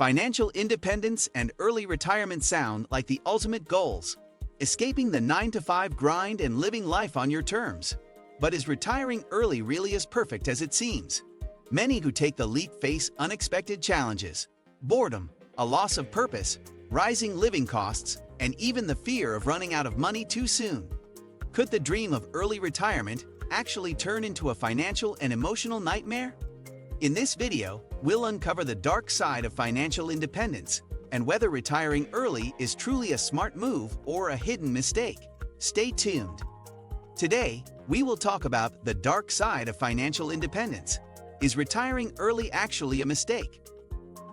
Financial independence and early retirement sound like the ultimate goals, escaping the 9-to-5 grind and living life on your terms. But is retiring early really as perfect as it seems? Many who take the leap face unexpected challenges: boredom, a loss of purpose, rising living costs, and even the fear of running out of money too soon. Could the dream of early retirement actually turn into a financial and emotional nightmare? In this video, we'll uncover the dark side of financial independence and whether retiring early is truly a smart move or a hidden mistake. Stay tuned. Today, we will talk about the dark side of financial independence. Is retiring early actually a mistake?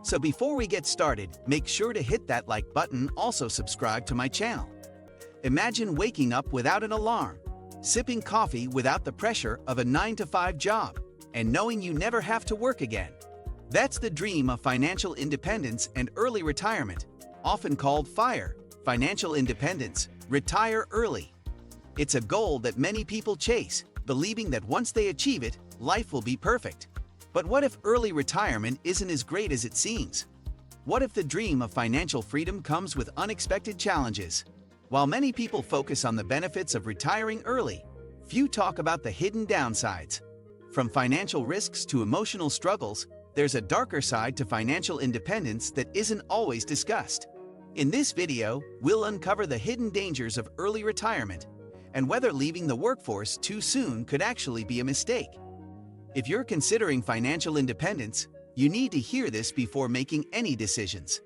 So before we get started, make sure to hit that like button, also subscribe to my channel. Imagine waking up without an alarm, sipping coffee without the pressure of a 9-to-5 job, and knowing you never have to work again. That's the dream of financial independence and early retirement, often called FIRE, financial independence, retire early. It's a goal that many people chase, believing that once they achieve it, life will be perfect. But what if early retirement isn't as great as it seems? What if the dream of financial freedom comes with unexpected challenges? While many people focus on the benefits of retiring early, few talk about the hidden downsides. From financial risks to emotional struggles, there's a darker side to financial independence that isn't always discussed. In this video, we'll uncover the hidden dangers of early retirement and whether leaving the workforce too soon could actually be a mistake. If you're considering financial independence, you need to hear this before making any decisions.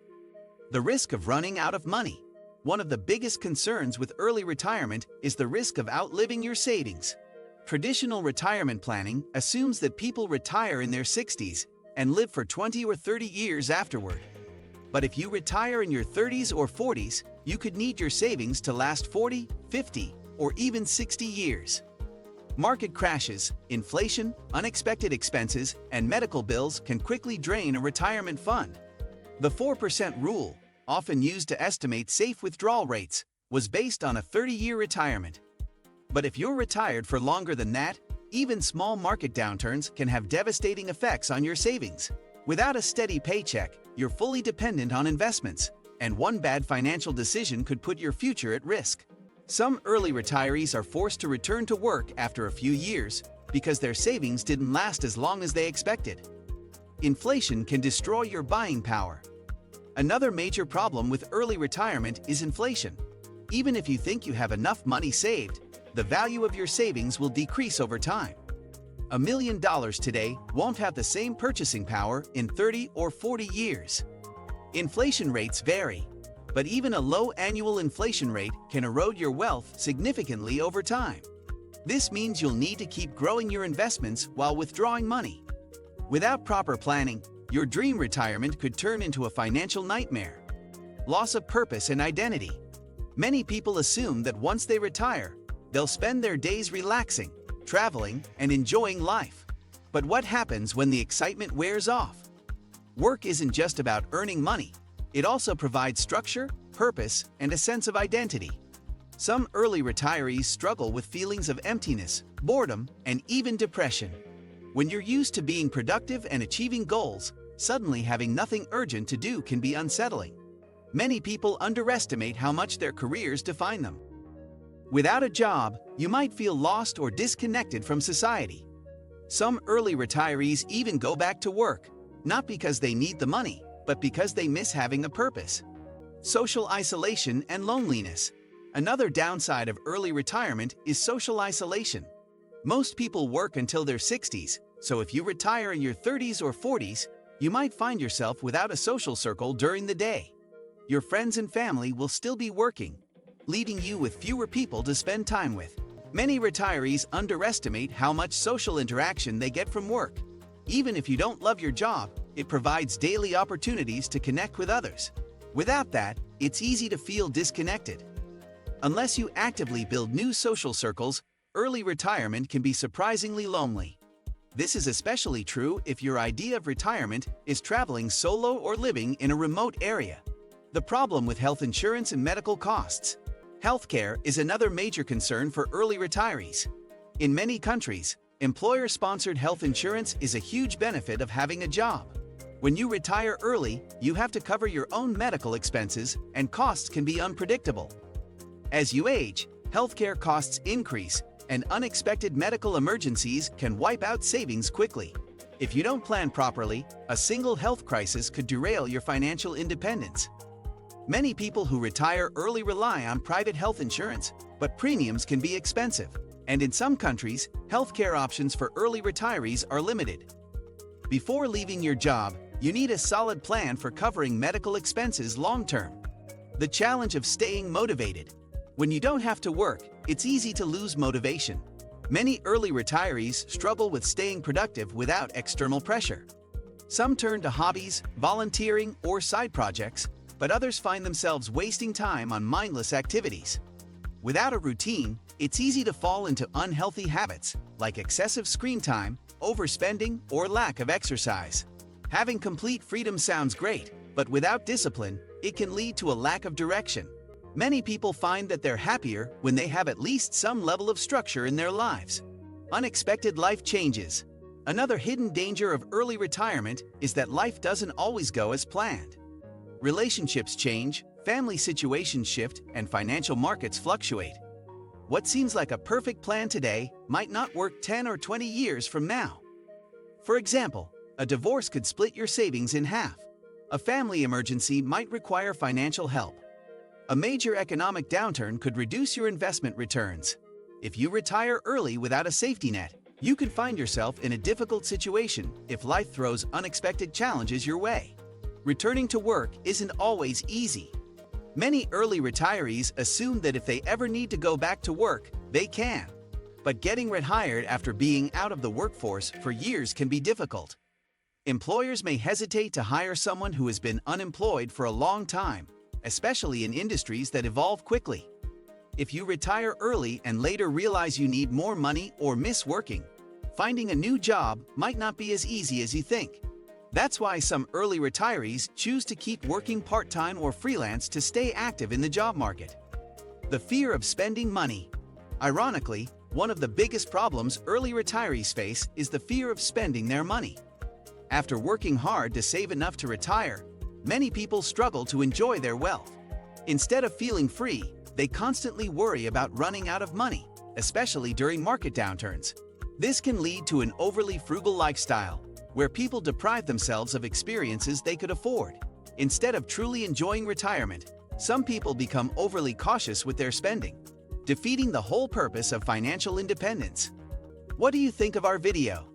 The risk of running out of money. One of the biggest concerns with early retirement is the risk of outliving your savings. Traditional retirement planning assumes that people retire in their 60s and live for 20 or 30 years afterward. But if you retire in your 30s or 40s, you could need your savings to last 40, 50, or even 60 years. Market crashes, inflation, unexpected expenses, and medical bills can quickly drain a retirement fund. The 4% rule, often used to estimate safe withdrawal rates, was based on a 30-year retirement. But if you're retired for longer than that, even small market downturns can have devastating effects on your savings. Without a steady paycheck, you're fully dependent on investments, and one bad financial decision could put your future at risk. Some early retirees are forced to return to work after a few years because their savings didn't last as long as they expected. Inflation can destroy your buying power. Another major problem with early retirement is inflation. Even if you think you have enough money saved, the value of your savings will decrease over time. $1 million today won't have the same purchasing power in 30 or 40 years. Inflation rates vary, but even a low annual inflation rate can erode your wealth significantly over time. This means you'll need to keep growing your investments while withdrawing money. Without proper planning, your dream retirement could turn into a financial nightmare. Loss of purpose and identity. Many people assume that once they retire, they'll spend their days relaxing, traveling, and enjoying life. But what happens when the excitement wears off? Work isn't just about earning money. It also provides structure, purpose, and a sense of identity. Some early retirees struggle with feelings of emptiness, boredom, and even depression. When you're used to being productive and achieving goals, suddenly having nothing urgent to do can be unsettling. Many people underestimate how much their careers define them. Without a job, you might feel lost or disconnected from society. Some early retirees even go back to work, not because they need the money, but because they miss having a purpose. Social isolation and loneliness. Another downside of early retirement is social isolation. Most people work until their 60s, so if you retire in your 30s or 40s, you might find yourself without a social circle during the day. Your friends and family will still be working, leaving you with fewer people to spend time with. Many retirees underestimate how much social interaction they get from work. Even if you don't love your job, it provides daily opportunities to connect with others. Without that, it's easy to feel disconnected. Unless you actively build new social circles, early retirement can be surprisingly lonely. This is especially true if your idea of retirement is traveling solo or living in a remote area. The problem with health insurance and medical costs. Healthcare is another major concern for early retirees. In many countries, employer-sponsored health insurance is a huge benefit of having a job. When you retire early, you have to cover your own medical expenses, and costs can be unpredictable. As you age, healthcare costs increase, and unexpected medical emergencies can wipe out savings quickly. If you don't plan properly, a single health crisis could derail your financial independence. Many people who retire early rely on private health insurance, but premiums can be expensive, and in some countries, healthcare options for early retirees are limited. Before leaving your job, you need a solid plan for covering medical expenses long-term. The challenge of staying motivated. When you don't have to work, it's easy to lose motivation. Many early retirees struggle with staying productive without external pressure. Some turn to hobbies, volunteering, or side projects, but others find themselves wasting time on mindless activities. Without a routine, it's easy to fall into unhealthy habits like excessive screen time, overspending, or lack of exercise. Having complete freedom sounds great, but without discipline, it can lead to a lack of direction. Many people find that they're happier when they have at least some level of structure in their lives. Unexpected life changes. Another hidden danger of early retirement is that life doesn't always go as planned. Relationships change, family situations shift, and financial markets fluctuate. What seems like a perfect plan today might not work 10 or 20 years from now. For example, a divorce could split your savings in half. A family emergency might require financial help. A major economic downturn could reduce your investment returns. If you retire early without a safety net, you could find yourself in a difficult situation if life throws unexpected challenges your way. Returning to work isn't always easy. Many early retirees assume that if they ever need to go back to work, they can. But getting rehired after being out of the workforce for years can be difficult. Employers may hesitate to hire someone who has been unemployed for a long time, especially in industries that evolve quickly. If you retire early and later realize you need more money or miss working, finding a new job might not be as easy as you think. That's why some early retirees choose to keep working part-time or freelance to stay active in the job market. The fear of spending money. Ironically, one of the biggest problems early retirees face is the fear of spending their money. After working hard to save enough to retire, many people struggle to enjoy their wealth. Instead of feeling free, they constantly worry about running out of money, especially during market downturns. This can lead to an overly frugal lifestyle, where people deprive themselves of experiences they could afford. Instead of truly enjoying retirement, some people become overly cautious with their spending, defeating the whole purpose of financial independence. What do you think of our video?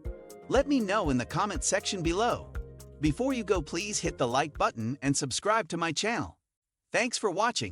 Let me know in the comment section below. Before you go, please hit the like button and subscribe to my channel. Thanks for watching.